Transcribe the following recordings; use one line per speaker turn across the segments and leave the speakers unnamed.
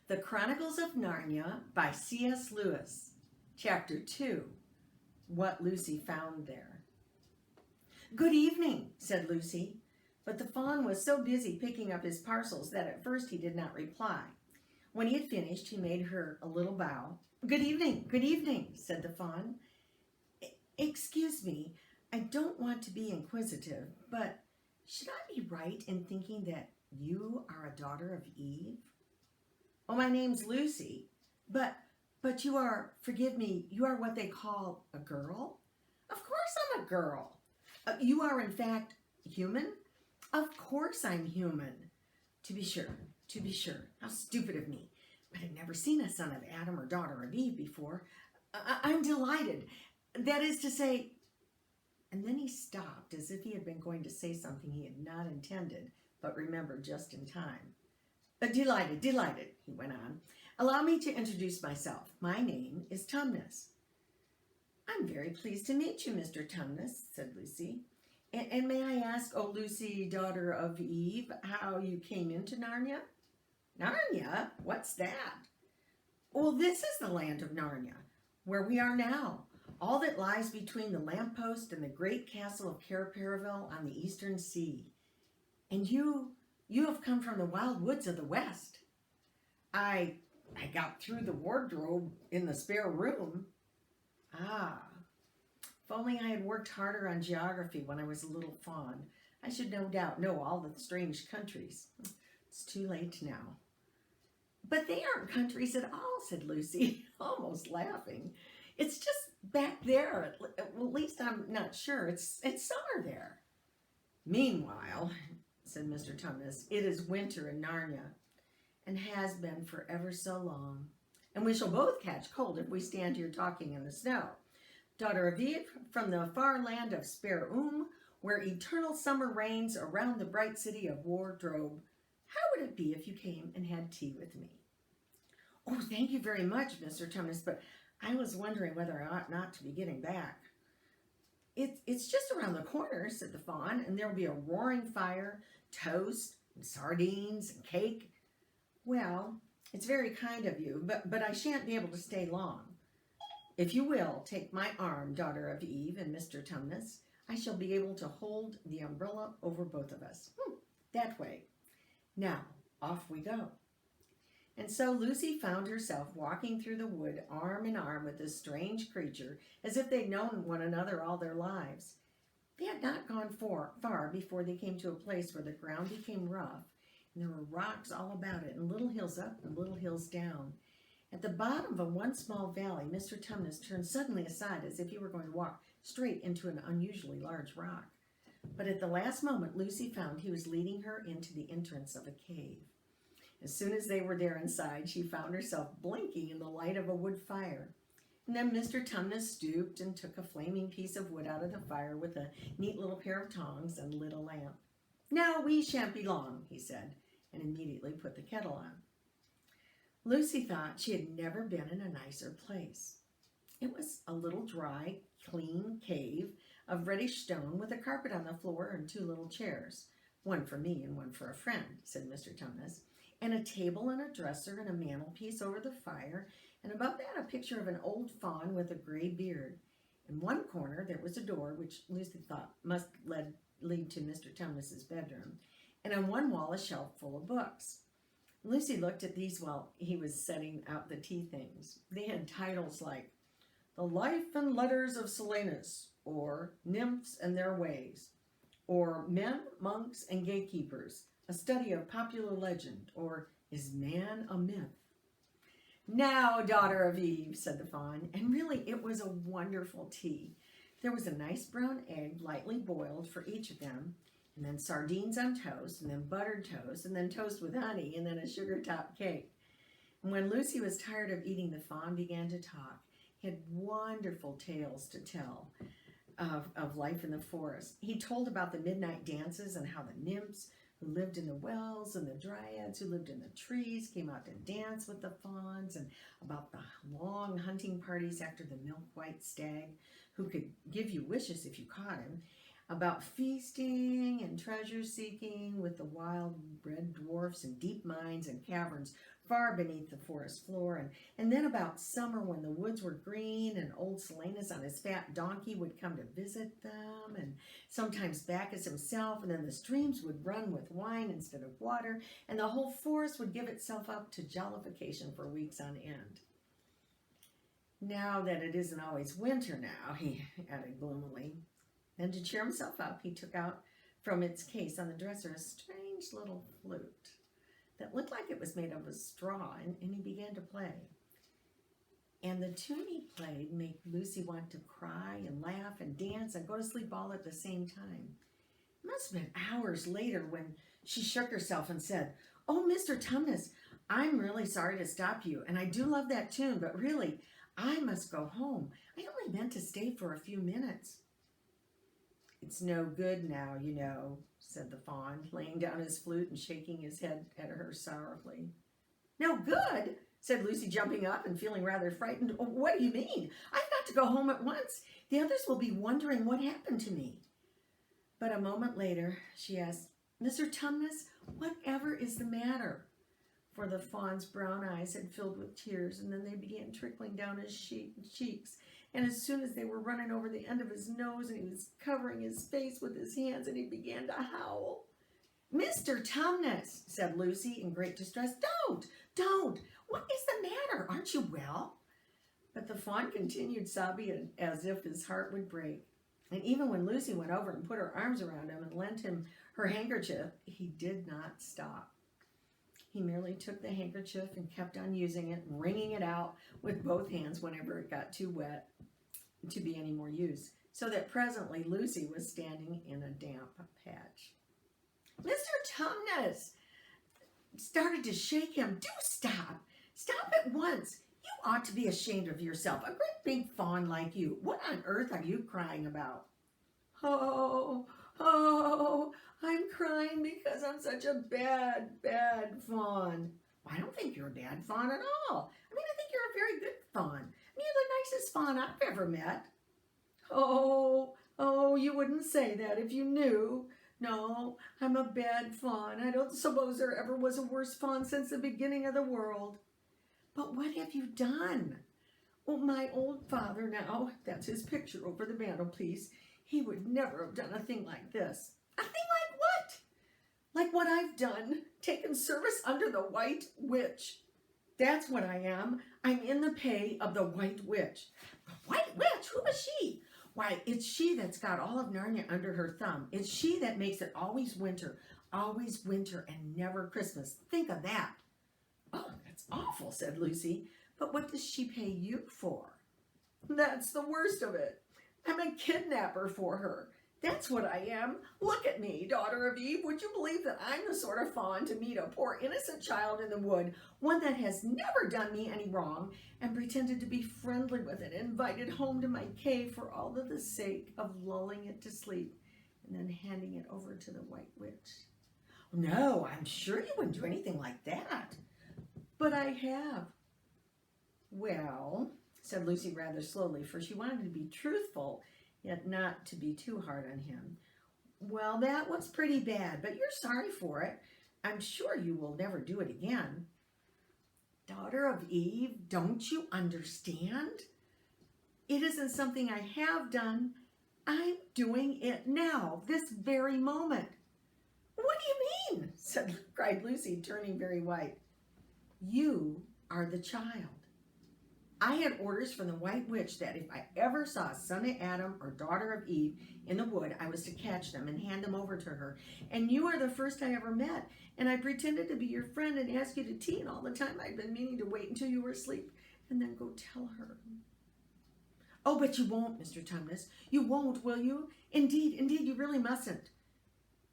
The Chronicles of Narnia by C.S. Lewis. Chapter 2. What Lucy Found There. "Good evening," said Lucy, but the fawn was so busy picking up his parcels that at first he did not reply. When he had finished, he made her a little bow. Good evening," said the fawn. "Excuse me, I don't want to be inquisitive, but should I be right in thinking that you are a daughter of Eve?" "Oh, my name's Lucy, but you are, forgive me, you are what they call a girl?" "Of course I'm a girl." You are, in fact, human?" "Of course I'm human." To be sure. How stupid of me. But I've never seen a son of Adam or daughter of Eve before. I'm delighted. That is to say," and then he stopped as if he had been going to say something he had not intended, but remembered just in time. Delighted, he went on. "Allow me to introduce myself. My name is Tumnus." "I'm very pleased to meet you, Mr. Tumnus," said Lucy. And may I ask, oh Lucy, daughter of Eve, how you came into Narnia?" "Narnia? What's that?" "Well, this is the land of Narnia, where we are now, all that lies between the lamppost and the great castle of Cair Paravel on the eastern sea. And you have come from the wild woods of the west." I got through the wardrobe in the spare room." "Ah, if only I had worked harder on geography when I was a little fawn, I should no doubt know all the strange countries. It's too late now." "But they aren't countries at all," said Lucy, almost laughing. "It's just back there. At least I'm not sure. It's summer there." "Meanwhile," said Mr. Tumnus, "it is winter in Narnia, and has been for ever so long. And we shall both catch cold if we stand here talking in the snow. Daughter of Eve, from the far land of Spare where eternal summer reigns around the bright city of Wardrobe, how would it be if you came and had tea with me?" "Oh, thank you very much, Mr. Tumnus, but I was wondering whether I ought not to be getting back." It's just around the corner," said the fawn, "and there will be a roaring fire, toast, and sardines, and cake." "Well, it's very kind of you, but I shan't be able to stay long. If you will take my arm, daughter of Eve and Mr. Tumnus, I shall be able to hold the umbrella over both of us. That way. Now, off we go." And so Lucy found herself walking through the wood arm in arm with this strange creature, as if they'd known one another all their lives. They had not gone far before they came to a place where the ground became rough, and there were rocks all about it, and little hills up and little hills down. At the bottom of one small valley, Mr. Tumnus turned suddenly aside as if he were going to walk straight into an unusually large rock. But at the last moment, Lucy found he was leading her into the entrance of a cave. As soon as they were there inside, she found herself blinking in the light of a wood fire. And then Mr. Tumnus stooped and took a flaming piece of wood out of the fire with a neat little pair of tongs and lit a lamp. "Now we shan't be long," he said, and immediately put the kettle on. Lucy thought she had never been in a nicer place. It was a little dry, clean cave of reddish stone with a carpet on the floor and two little chairs. "One for me and one for a friend," said Mr. Tumnus, "and a table and a dresser and a mantelpiece over the fire, and above that a picture of an old fawn with a gray beard. In one corner there was a door which Lucy thought must lead to Mr. Tumnus's bedroom, and on one wall a shelf full of books." Lucy looked at these while he was setting out the tea things. They had titles like "The Life and Letters of Silenus," or "Nymphs and Their Ways," or "Men, Monks, and Gatekeepers, a Study of Popular Legend," or "Is Man a Myth?" "Now, daughter of Eve," said the fawn, and really it was a wonderful tea. There was a nice brown egg lightly boiled for each of them, and then sardines on toast, and then buttered toast, and then toast with honey, and then a sugar-topped cake. And when Lucy was tired of eating, the fawn began to talk. He had wonderful tales to tell of life in the forest. He told about the midnight dances and how the nymphs who lived in the wells and the dryads who lived in the trees came out to dance with the fawns, and about the long hunting parties after the milk-white stag who could give you wishes if you caught him, about feasting and treasure seeking with the wild red dwarfs and deep mines and caverns far beneath the forest floor. And then about summer, when the woods were green and old Silenus on his fat donkey would come to visit them, and sometimes Bacchus himself, and then the streams would run with wine instead of water, and the whole forest would give itself up to jollification for weeks on end. Now that it isn't always winter now, he added gloomily. Then to cheer himself up, he took out from its case on the dresser a strange little flute that looked like it was made of a straw, and he began to play. And the tune he played made Lucy want to cry and laugh and dance and go to sleep all at the same time. It must have been hours later when she shook herself and said, "Oh, Mr. Tumnus, I'm really sorry to stop you, and I do love that tune, but really, I must go home. I only meant to stay for a few minutes." "It's no good now, you know," said the fawn, laying down his flute and shaking his head at her sorrowfully. "No good?" said Lucy, jumping up and feeling rather frightened. "Oh, what do you mean? I've got to go home at once. The others will be wondering what happened to me." But a moment later, she asked, "Mr. Tumnus, whatever is the matter?" For the fawn's brown eyes had filled with tears, and then they began trickling down his cheeks. And as soon as they were running over the end of his nose, and he was covering his face with his hands, and he began to howl. "Mr. Tumnus," said Lucy in great distress, Don't! What is the matter? Aren't you well?" But the fawn continued sobbing as if his heart would break. And even when Lucy went over and put her arms around him and lent him her handkerchief, he did not stop. He merely took the handkerchief and kept on using it, wringing it out with both hands whenever it got too wet to be any more use, so that presently Lucy was standing in a damp patch. Mr. Tumnus started to shake him. "Do stop! Stop at once! You ought to be ashamed of yourself, a great big fawn like you. What on earth are you crying about?" Oh, I'm crying because I'm such a bad fawn." "Well, I don't think you're a bad fawn at all. I think you're a very good fawn. You're the nicest fawn I've ever met." Oh, you wouldn't say that if you knew. No, I'm a bad fawn. I don't suppose there ever was a worse fawn since the beginning of the world." "But what have you done?" "Well, my old father now, that's his picture over the mantelpiece, he would never have done a thing like this." "A thing like what?" "Like what I've done, taken service under the White Witch. That's what I am. I'm in the pay of the White Witch." "The White Witch? Who is she?" "Why, it's she that's got all of Narnia under her thumb. It's she that makes it always winter, and never Christmas. Think of that." "Oh, that's awful," said Lucy. "But what does she pay you for?" "That's the worst of it. I'm a kidnapper for her. That's what I am. Look at me, daughter of Eve. Would you believe that I'm the sort of fawn to meet a poor innocent child in the wood, one that has never done me any wrong, and pretended to be friendly with it, and invited home to my cave for all of the sake of lulling it to sleep, and then handing it over to the White Witch?" "No, I'm sure you wouldn't do anything like that." "But I have." "Well," said Lucy rather slowly, for she wanted to be truthful, yet not to be too hard on him. "Well, that was pretty bad, but you're sorry for it. I'm sure you will never do it again." "Daughter of Eve, don't you understand? It isn't something I have done. I'm doing it now, this very moment." "What do you mean?" cried Lucy, turning very white. "You are the child. I had orders from the White Witch that if I ever saw son of Adam or daughter of Eve in the wood, I was to catch them and hand them over to her. And you are the first I ever met, and I pretended to be your friend and asked you to tea, and all the time I'd been meaning to wait until you were asleep and then go tell her." "Oh, but you won't, Mr. Tumnus. You won't, will you? Indeed, you really mustn't."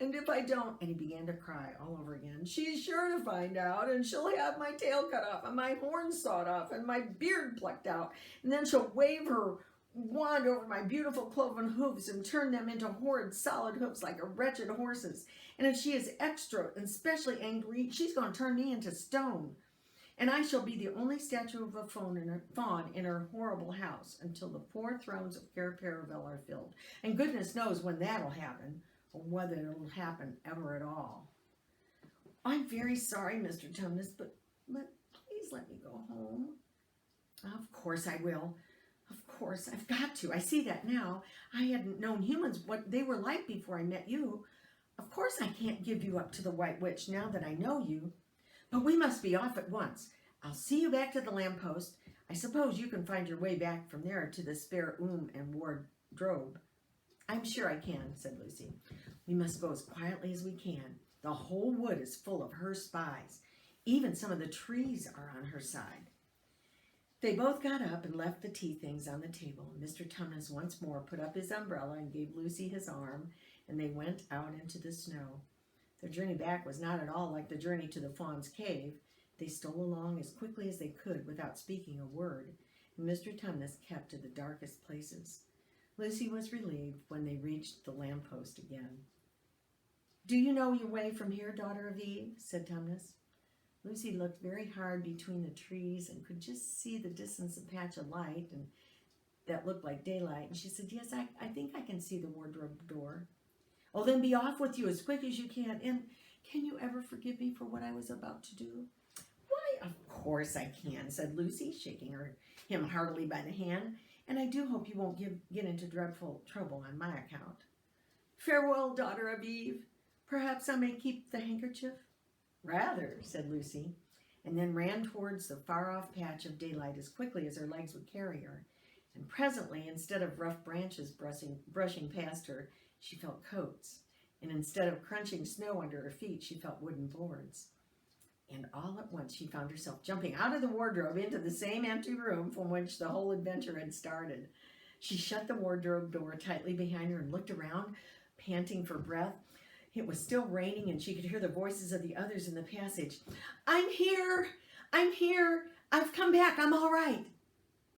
"And if I don't," and he began to cry all over again, "she's sure to find out, and she'll have my tail cut off, and my horns sawed off, and my beard plucked out, and then she'll wave her wand over my beautiful cloven hoofs and turn them into horrid solid hoofs like a wretched horse's. And if she is extra and specially angry, she's going to turn me into stone. And I shall be the only statue of a fawn in her horrible house until the 4 thrones of Cair Paravel are filled. And goodness knows when that'll happen, or whether it'll happen ever at all." "I'm very sorry, Mr. Tumnus, but please let me go home. Of course I will. Of course, I've got to. I see that now. I hadn't known humans what they were like before I met you. Of course I can't give you up to the White Witch now that I know you. But we must be off at once. I'll see you back to the lamppost. I suppose you can find your way back from there to the spare room and wardrobe. I'm sure I can, said Lucy. We must go as quietly as we can. The whole wood is full of her spies. Even some of the trees are on her side. They both got up and left the tea things on the table. Mr. Tumnus once more put up his umbrella and gave Lucy his arm, and they went out into the snow. Their journey back was not at all like the journey to the Fawn's cave. They stole along as quickly as they could without speaking a word, and Mr. Tumnus kept to the darkest places. Lucy was relieved when they reached the lamppost again. Do you know your way from here, daughter of Eve? Said Tumnus. Lucy looked very hard between the trees and could just see the distance a patch of light and that looked like daylight. And she said, yes, I think I can see the wardrobe door. Oh, then be off with you as quick as you can. And can you ever forgive me for what I was about to do? Why, of course I can, said Lucy, shaking him heartily by the hand. And I do hope you won't get into dreadful trouble on my account. Farewell, daughter of Eve. Perhaps I may keep the handkerchief? Rather, said Lucy, and then ran towards the far-off patch of daylight as quickly as her legs would carry her. And presently, instead of rough branches brushing past her, she felt coats. And instead of crunching snow under her feet, she felt wooden boards. And all at once, she found herself jumping out of the wardrobe into the same empty room from which the whole adventure had started. She shut the wardrobe door tightly behind her and looked around, panting for breath. It was still raining, and she could hear the voices of the others in the passage. I'm here! I'm here! I've come back! I'm all right!